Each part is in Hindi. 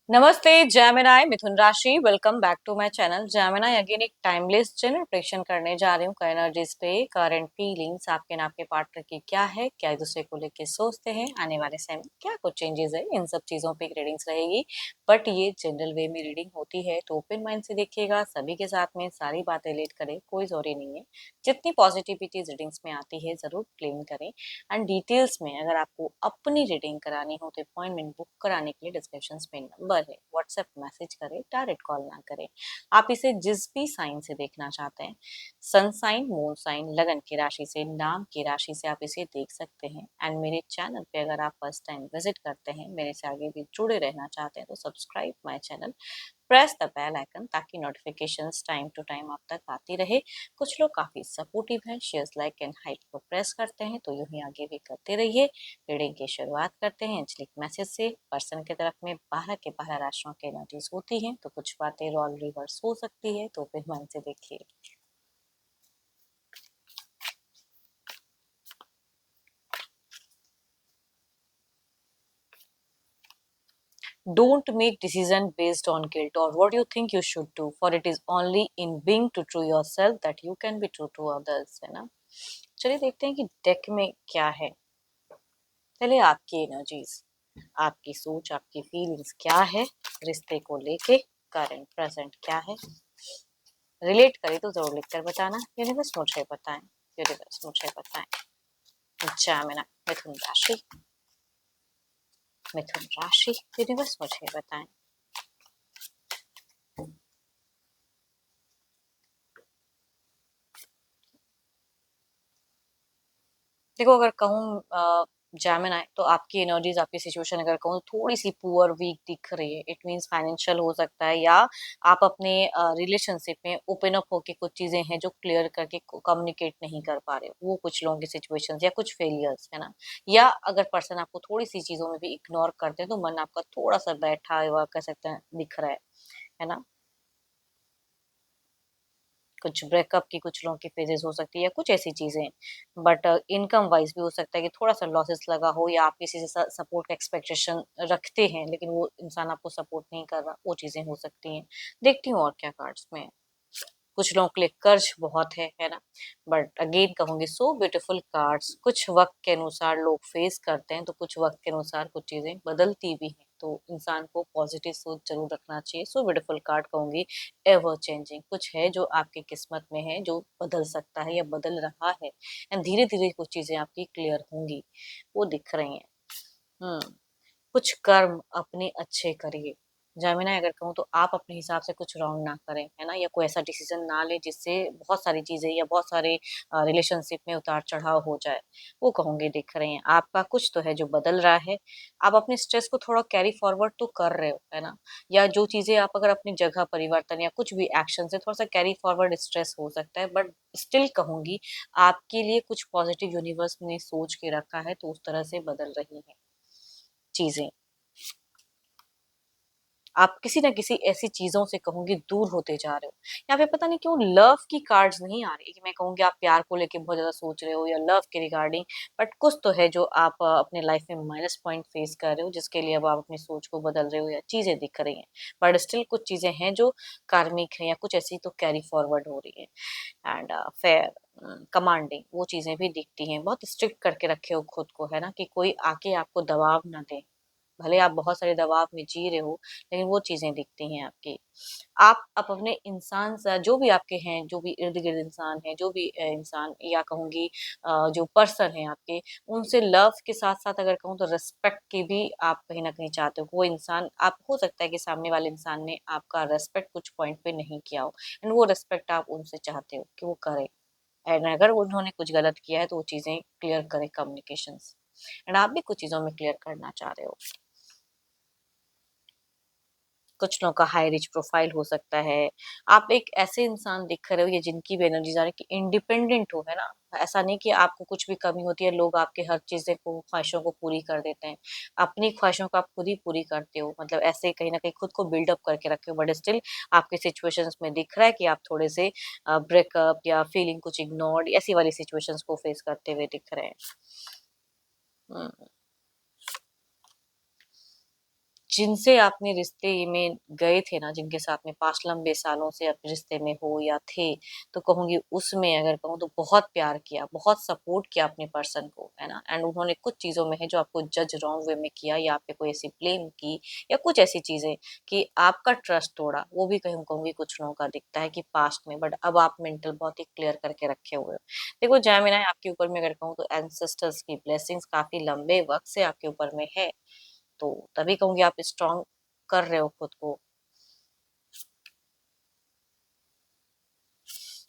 नमस्ते जैमिनाई मिथुन राशि। Welcome back to my channel Gemini. Again एक टाइमलेस जनरल प्रेडिक्शन करने जा रही हूँ एनर्जीज पे। करंट फीलिंग्स आपके ना आपके पार्टनर की क्या है, क्या एक दूसरे को लेके सोचते हैं, आने वाले समय में क्या कुछ चेंजेस है, इन सब चीजों पे रीडिंग्स रहेगी। बट ये जनरल वे में रीडिंग होती है तो ओपन माइंड से देखिएगा, सभी के साथ में सारी बातें रिलेट करें, कोई जरूरी नहीं है। जितनी पॉजिटिविटी रीडिंग्स में आती है जरूर क्लेम करें। एंड डिटेल्स में अगर आपको अपनी रीडिंग करानी हो तो अपॉइंटमेंट बुक कराने के लिए डिस्क्रिप्शन में नंबर है, व्हाट्सएप मैसेज करें, डायरेक्ट कॉल ना करें। आप इसे जिस भी साइन से देखना चाहते हैं, सन साइन, मून साइन, लगन की राशि से, नाम की राशि से आप इसे देख सकते हैं। एंड मेरे चैनल पे अगर आप फर्स्ट टाइम विजिट करते हैं, मेरे से आगे भी जुड़े रहना चाहते हैं तो subscribe my channel, press the bell icon ताकि नोटिफिकेशंस टाइम टू टाइम आप तक आती रहे। कुछ लोग काफी सपोर्टिव हैं, शेयर्स, लाइक एंड हाइप को प्रेस करते हैं, तो यूं ही आगे भी करते रहिए। रीडिंग की शुरुआत करते हैं एंजलिक मैसेज से। पर्सन की तरफ में 12 के 12 राशियों की एनर्जीज होती हैं, तो कुछ बातें रॉल रिवर्स हो सकती है, तो फिर मन से देखिए। Don't make decision based on guilt or what you think you should do, for it is only in being to true yourself that you can be true to others, है ना। चलिए देखते हैं कि डेक में क्या है। पहले आपकी एनर्जीज, आपकी सोच, आपकी फीलिंग्स क्या है रिश्ते को लेके, करंट प्रेजेंट क्या है। रिलेट करे तो जरूर लिखकर बताना। यूनिवर्स मुझे बताएं, यूनिवर्स मुझे बताएं। जामिना मिथुन राशि, मिथुन राशि, यूनिवर्स मुझे बताएं। देखो, अगर कहूँ जैमिनाई, तो आपकी एनर्जीज, आपकी सिचुएशन अगर कहूँ थोड़ी सी पुअर वीक दिख रही है। इट मीन्स फाइनेंशियल हो सकता है, या आप अपने रिलेशनशिप में ओपन अप होके कुछ चीजें हैं जो क्लियर करके कम्युनिकेट नहीं कर पा रहे, वो कुछ लोगों की सिचुएशन या कुछ फेलियर्स, है ना। या अगर पर्सन आपको थोड़ी सी चीजों में भी इग्नोर करते हैं तो मन आपका थोड़ा सा बैठा हुआ कह सकते हैं दिख रहा है ना। कुछ ब्रेकअप की कुछ लोगों की फेजेस हो सकती है या कुछ ऐसी चीजें। बट इनकम वाइज भी हो सकता है कि थोड़ा सा लॉसेस लगा हो, या आप किसी से सपोर्ट का एक्सपेक्टेशन रखते हैं लेकिन वो इंसान आपको सपोर्ट नहीं कर रहा, वो चीजें हो सकती हैं। देखती हूँ और क्या कार्ड्स में। कुछ लोगों के लिए कर्ज बहुत है ना। बट अगेन कहूंगी, सो ब्यूटीफुल कार्ड्स। कुछ वक्त के अनुसार लोग फेस करते हैं, तो कुछ वक्त के अनुसार कुछ चीजें बदलती भी हैं, तो इंसान को पॉजिटिव सोच जरूर रखना चाहिए। सो ब्यूटीफुल कार्ड कहूंगी, एवर चेंजिंग। कुछ है जो आपकी किस्मत में है, जो बदल सकता है या बदल रहा है, एंड धीरे धीरे कुछ चीजें आपकी क्लियर होंगी, वो दिख रही हैं। हम्म कुछ कर्म अपने अच्छे करिए। जमीना, अगर कहूँ तो आप अपने हिसाब से कुछ रॉन्ग ना करें, है ना, या कोई ऐसा डिसीजन ना ले जिससे बहुत सारी चीजें या बहुत सारे रिलेशनशिप में उतार चढ़ाव हो जाए, वो कहूंगे दिख रहे हैं। आपका कुछ तो है जो बदल रहा है। आप अपने स्ट्रेस को थोड़ा कैरी फॉरवर्ड तो कर रहे हो, है ना। या जो चीजें आप अगर अपनी जगह परिवर्तन या कुछ भी एक्शन से थोड़ा सा कैरी फॉरवर्ड स्ट्रेस हो सकता है, बट स्टिल कहूंगी आपके लिए कुछ पॉजिटिव यूनिवर्स ने सोच के रखा है, तो उस तरह से बदल रही है चीजें। आप किसी ना किसी ऐसी चीजों से कहूंगी दूर होते जा रहे हो। यहाँ पे पता नहीं क्यों लव की कार्ड्स नहीं आ रही, कि मैं कहूंगी आप प्यार को लेके बहुत ज्यादा सोच रहे हो या लव के रिगार्डिंग। बट कुछ तो है जो आप अपने लाइफ में माइनस पॉइंट फेस कर रहे हो, जिसके लिए अब आप अपनी सोच को बदल रहे हो या चीजें दिख रही हैं। बट स्टिल कुछ चीजें हैं जो कार्मिक है या कुछ ऐसी तो कैरी फॉरवर्ड हो रही है। एंड फेयर, कमांडिंग, वो चीजें भी दिखती हैं। बहुत स्ट्रिक्ट करके रखे हो खुद को, है ना, कि कोई आके आपको दबाव ना दे। भले आप बहुत सारे दबाव में जी रहे हो, लेकिन वो चीजें दिखती हैं आपकी। आप अपने इंसान से, जो भी आपके हैं, जो भी इर्द गिर्द इंसान है, जो भी इंसान या कहूंगी जो पर्सन है आपके, उनसे लव के साथ साथ अगर कहूँ तो रिस्पेक्ट की भी आप कहीं ना कहीं चाहते हो। वो इंसान, आप हो सकता है कि सामने वाले इंसान ने आपका रेस्पेक्ट कुछ पॉइंट पे नहीं किया हो, एंड वो रेस्पेक्ट आप उनसे चाहते हो कि वो करे। एंड अगर उन्होंने कुछ गलत किया है तो वो चीजें क्लियर करे कम्युनिकेशन। एंड आप भी कुछ चीजों में क्लियर करना चाह रहे हो। कुछ लोगों का हाई रिच प्रोफाइल हो सकता है। आप एक ऐसे इंसान दिख रहे हो या जिनकी भी एनर्जी जा रही है कि इंडिपेंडेंट हो, है ना। ऐसा नहीं कि आपको कुछ भी कमी होती है, लोग आपके हर चीजें को, ख्वाहिशों को पूरी कर देते हैं। अपनी ख्वाहिशों को आप खुद ही पूरी करते हो, मतलब ऐसे कहीं ना कहीं खुद को बिल्डअप करके रखे हो। बट स्टिल आपके सिचुएशंस में दिख रहा है कि आप थोड़े से ब्रेकअप या फीलिंग कुछ इग्नोर्ड, ऐसी वाली सिचुएशंस को फेस करते हुए दिख रहे हैं। हम्म, जिनसे आपने रिश्ते में गए थे ना, जिनके साथ में 5 लंबे सालों से आप रिश्ते में हो या थे, तो कहूँगी उसमें अगर कहूँ तो बहुत प्यार किया, बहुत सपोर्ट किया अपने पर्सन को, है ना? एंड उन्होंने कुछ चीज़ों में है जो आपको जज रॉन्ग वे में किया या आप पे कोई ऐसी ब्लेम की या कुछ ऐसी चीज़ें कि आपका ट्रस्ट तोड़ा, वो भी कहीं कहूँगी कुछ लोगों का दिखता है कि पास्ट में, बट अब आप मेंटल बहुत ही क्लियर करके रखे हुए हो। देखो जेमिनी आपके ऊपर में अगर कहूँ तो एंसेस्टर्स की ब्लेसिंग्स काफ़ी लंबे वक़्त से आपके ऊपर में है। तो तभी कहूँगी आप स्ट्रॉन्ग कर रहे हो खुद को।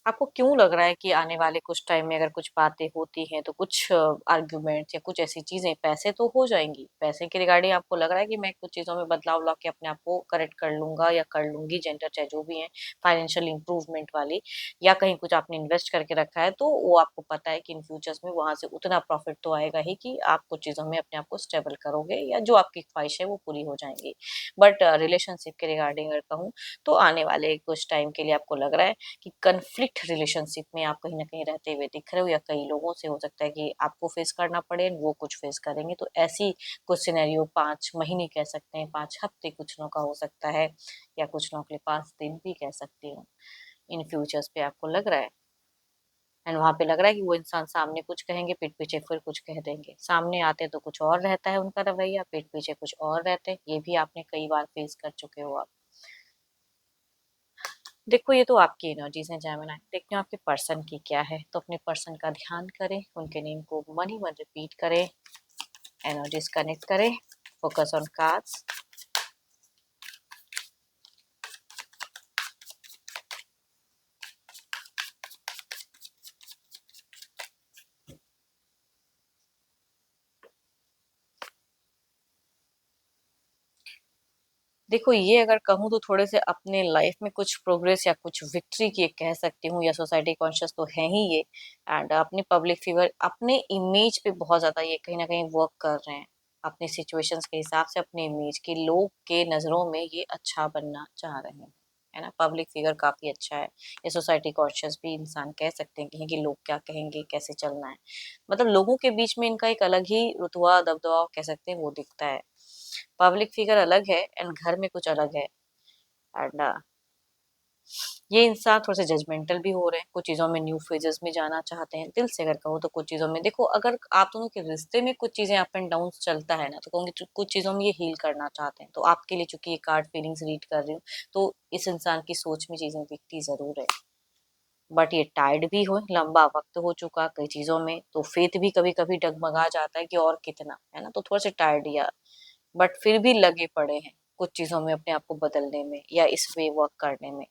आपको क्यों लग रहा है कि आने वाले कुछ टाइम में अगर कुछ बातें होती हैं तो कुछ आर्ग्यूमेंट्स या कुछ ऐसी चीजें पैसे तो हो जाएंगी, पैसे के रिगार्डिंग आपको लग रहा है कि मैं कुछ चीजों में बदलाव ला के अपने आप को करेक्ट कर लूंगा या कर लूंगी, जेंडर चाहे जो भी है, फाइनेंशियल इंप्रूवमेंट वाली, या कहीं कुछ आपने इन्वेस्ट करके रखा है तो वो आपको पता है कि इन फ्यूचर्स में वहां से उतना प्रॉफिट तो आएगा ही कि आप कुछ चीजों में अपने आप को स्टेबल करोगे या जो आपकी ख्वाहिश है वो पूरी हो जाएंगी। बट रिलेशनशिप के रिगार्डिंग अगर कहूँ तो आने वाले कुछ टाइम के लिए आपको लग रहा है कि कन्फ्लिक्ट रिलेशनशिप में आप कहीं न कहीं रहते हुए दिख रहे हो या कई लोगों से हो सकता है कि आपको फेस करना पड़े, वो कुछ फेस करेंगे। तो ऐसी कुछ सिनेरियो 5 महीने कह सकते हैं, 5 हफ्ते कुछ लोगों का हो सकता है या कुछ लोगों के लिए 5 दिन भी कह सकती हूँ। इन फ्यूचर्स पे आपको लग रहा है एंड वहाँ पे लग रहा है कि वो इंसान सामने कुछ कहेंगे, पीठ पीछे फिर कुछ कह देंगे। सामने आते तो कुछ और रहता है उनका रवैया, पीठ पीछे कुछ और रहते हैं। ये भी आपने कई बार फेस कर चुके हो आप। देखो ये तो आपकी एनर्जीज हैं जेमिनी, देखते हो आपके पर्सन की क्या है, तो अपने पर्सन का ध्यान करें, उनके नेम को मन ही मन रिपीट करें, एनर्जीज कनेक्ट करें, फोकस ऑन कार्ड्स। देखो ये अगर कहूँ तो थोड़े से अपने लाइफ में कुछ प्रोग्रेस या कुछ विक्ट्री की कह सकती हूँ, या सोसाइटी कॉन्शियस तो है ही ये। एंड अपने पब्लिक फिगर, अपने इमेज पे बहुत ज्यादा ये कहीं ना कहीं वर्क कर रहे हैं, अपने सिचुएशंस के हिसाब से अपने इमेज के लोग के नजरों में ये अच्छा बनना चाह रहे हैं, है ना? पब्लिक फिगर काफी अच्छा है, ये सोसाइटी कॉन्शियस भी इंसान कह सकते हैं कि लोग क्या कहेंगे, कैसे चलना है, मतलब लोगों के बीच में इनका एक अलग ही रुतबा दबदबा कह सकते हैं वो दिखता है। पब्लिक फिगर अलग है एंड घर में कुछ अलग है। एंड ये इंसान थोड़े से जजमेंटल भी हो रहे हैं, कुछ चीजों में न्यू फेजेस में जाना चाहते हैं, दिल से अगर कहो तो कुछ चीजों में देखो, अगर आप दोनों के रिश्ते में कुछ चीजें अप एंड डाउन चलता है ना, तो कहूंगी कुछ चीजों में ये हील करना चाहते हैं। तो आपके लिए चूंकि ये कार्ड फीलिंग्स रीड कर रही हूँ, तो इस इंसान की सोच में चीजें दिखती जरूर है, बट ये टायर्ड भी हो, लंबा वक्त हो चुका कई चीजों में, तो फेथ भी कभी कभी डगमगा जाता है कि और कितना, है ना? तो थोड़ा सा टायर्ड या, बट फिर भी लगे पड़े हैं कुछ चीजों में अपने आप को बदलने में या इस वे वर्क करने में।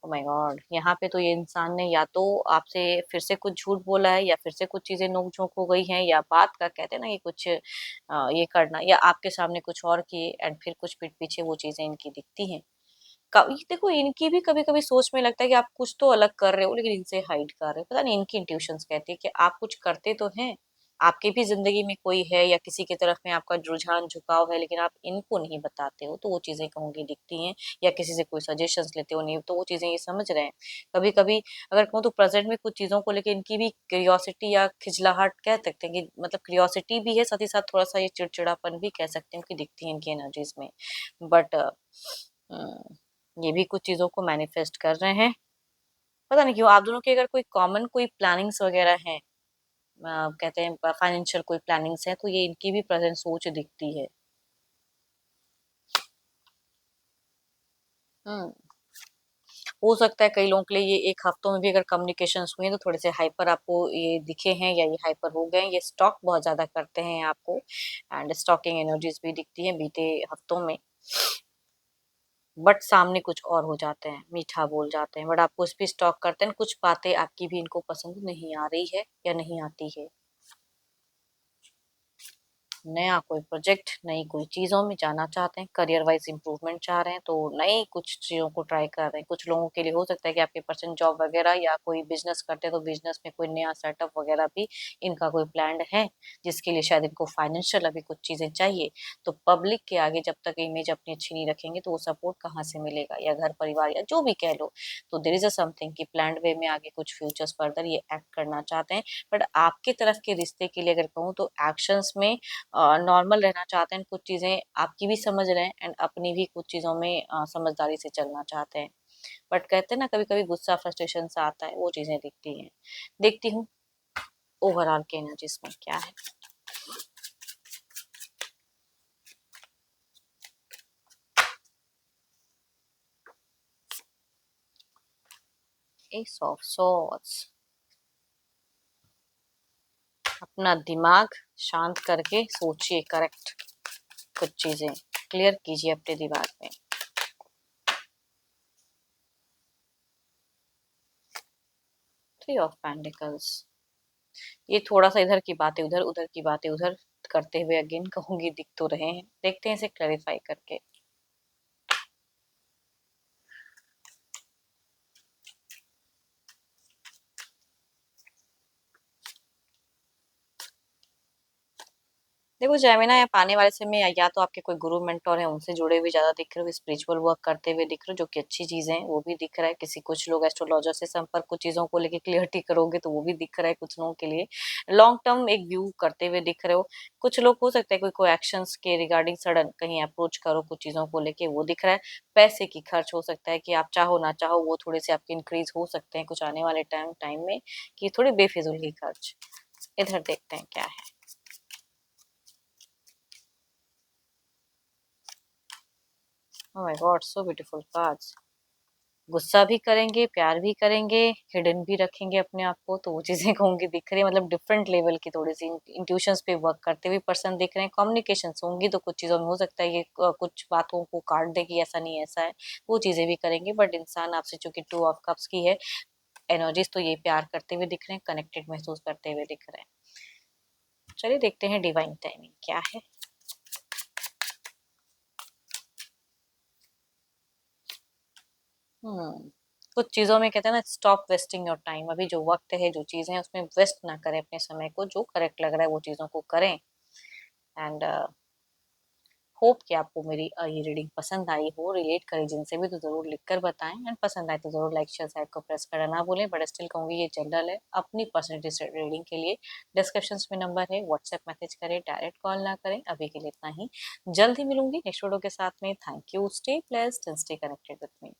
ओ माय गॉड, यहाँ पे तो ये इंसान ने या तो आपसे फिर से कुछ झूठ बोला है या फिर से कुछ चीजें नोक झोंक हो गई हैं, या बात का कहते हैं ना, ये कुछ ये करना या आपके सामने कुछ और किए एंड फिर कुछ पीठ पीछे वो चीजें इनकी दिखती हैं। ये देखो इनकी भी कभी कभी सोच में लगता है कि आप कुछ तो अलग कर रहे हो लेकिन इनसे हाइड कर रहे हो, पता नहीं इनकी इंट्यूशंस कहती है कि आप कुछ करते तो हैं, आपके भी जिंदगी में कोई है या किसी की तरफ में आपका रुझान झुकाव है, लेकिन आप इनको नहीं बताते हो, तो वो चीजें कहूंगी दिखती हैं। या किसी से कोई सजेशंस लेते हो नहीं, तो वो चीजें ये समझ रहे हैं। कभी कभी अगर कहूँ तो प्रेजेंट में कुछ चीजों को लेकर इनकी भी क्यूरियोसिटी या खिजलाहट कह सकते हैं कि मतलब क्यूरियोसिटी भी है, साथ ही साथ थोड़ा सा ये चिड़चिड़ापन भी कह सकते हैं कि दिखती है इनकी एनर्जीज में। बट ये भी कुछ चीजों को मैनिफेस्ट कर रहे हैं। पता नहीं क्यों आप दोनों की अगर कोई कॉमन कोई प्लानिंग्स वगैरह हैं, कहते हैं फाइनेंशियल कोई प्लानिंग्स है, तो ये इनकी भी प्रेजेंट सोच दिखती है। हम्म हो सकता है कई लोगों के लिए ये एक हफ्तों में भी अगर कम्युनिकेशंस हुए हैं तो थोड़े से हाइपर आपको ये दिखे हैं या ये हाइपर हो गए हैं, ये स्टॉक बहुत ज्यादा करते हैं आपको, एंड स्टॉकिंग एनर्जीज भी दिखती हैं बीते हफ्तों में। बट सामने कुछ और हो जाते हैं, मीठा बोल जाते हैं, बट आप कुछ भी स्टॉक करते हैं, कुछ बातें आपकी भी इनको पसंद नहीं आ रही है या नहीं आती है। नया कोई प्रोजेक्ट, नई कोई चीजों में जाना चाहते हैं, करियर वाइज इंप्रूवमेंट चाह रहे हैं, तो नई कुछ चीजों को ट्राई कर रहे हैं। कुछ लोगों के लिए हो सकता है कि आपके पर्सन जॉब वगैरह या कोई बिजनेस करते हैं, तो बिजनेस में कोई नया सेटअप वगैरह भी इनका कोई प्लान है, जिसके लिए शायद इनको फाइनेंशियल अभी कुछ चीजें चाहिए। तो पब्लिक के आगे जब तक इमेज अपनी अच्छी नहीं रखेंगे तो वो सपोर्ट कहाँ से मिलेगा, या घर परिवार या जो भी कह लो। तो देर इज अ समथिंग कि प्लान वे में आगे कुछ फ्यूचर्स फर्दर ये एक्ट करना चाहते हैं। बट आपके तरफ के रिश्ते के लिए अगर कहूँ तो एक्शंस में नॉर्मल रहना चाहते हैं, कुछ चीज़ें आपकी भी समझ रहे हैं एंड अपनी भी कुछ चीज़ों में समझदारी से चलना चाहते हैं। बट कहते हैं ना, कभी-कभी गुस्सा फ्रस्ट्रेशन सा आता है, वो चीज़ें दिखती हैं। देखती हूँ ओवरऑल के एनर्जीज़ में क्या है। S of swords. अपना दिमाग शांत करके सोचिए, करेक्ट कुछ चीज़ें क्लियर कीजिए अपने दिमाग में। Three of pentacles. ये थोड़ा-सा इधर की बातें उधर, उधर की बातें उधर करते हुए अगेन कहूँगी दिख तो रहे हैं। देखते हैं इसे क्लैरिफाई करके। देखो जेमिनी, आप आने वाले समय या तो आपके कोई गुरु मेंटोर हैं उनसे जुड़े हुए ज़्यादा दिख रहे हो, स्पिरिचुअल वर्क करते हुए दिख रहे हो, जो कि अच्छी चीज़ है, वो भी दिख रहा है। किसी कुछ लोग एस्ट्रोलॉजर से संपर्क कुछ चीज़ों को लेके क्लियरिटी करोगे तो वो भी दिख रहा है कुछ लोगों के लिए। लॉन्ग टर्म एक व्यू करते हुए दिख रहे हो। कुछ लोग हो सकता है कोई कोई एक्शंस के रिगार्डिंग सडन कहीं अप्रोच करो कुछ चीज़ों को लेके, वो दिख रहा है। पैसे की खर्च हो सकता है कि आप चाहो ना चाहो वो थोड़े से आपके इंक्रीज हो सकते हैं कुछ आने वाले टाइम में, कि थोड़ी बेफिजूल की खर्च। इधर देखते हैं क्या है। Oh my God, so beautiful cards. गुस्सा भी करेंगे, प्यार भी करेंगे, हिडन भी रखेंगे अपने आप को, तो वो चीज़ें कहूँगी दिख रही है। मतलब डिफरेंट लेवल की थोड़ी-सी इंट्यूशंस पे वर्क करते हुए पर्सन दिख रहे हैं। कम्युनिकेशंस होंगी तो कुछ चीज़ों में हो सकता है ये कुछ बातों को काट दे कि ऐसा नहीं ऐसा है, वो चीज़ें भी करेंगे। बट इंसान आपसे चूँकि टू ऑफ कप्स की है, एनर्जीज़ तो ये प्यार करते हुए दिख रहे हैं, कनेक्टेड महसूस करते हुए दिख रहे हैं। चलिए देखते हैं डिवाइन टाइमिंग क्या है। हुँ। कुछ चीज़ों में कहते हैं ना, स्टॉप वेस्टिंग योर टाइम। अभी जो वक़्त है, जो चीज़ें हैं उसमें वेस्ट ना करें अपने समय को, जो करेक्ट लग रहा है वो चीज़ों को करें। एंड होप कि आपको मेरी ये रीडिंग पसंद आई हो, रिलेट करी जिनसे भी तो ज़रूर लिख कर बताएँ, एंड पसंद आए तो ज़रूर लाइक शेयर साइड को प्रेस करना ना भूलें। बट स्टिल कहूँगी ये जनरल है, अपनी पर्सनैलिटी से रीडिंग के लिए डिस्क्रिप्शंस में नंबर है, व्हाट्सएप मैसेज करें, डायरेक्ट कॉल ना करें। अभी के लिए इतना ही, जल्द ही मिलूँगी नेक्स्ट वीडियो के साथ में। Thank you, stay blessed and stay connected with me.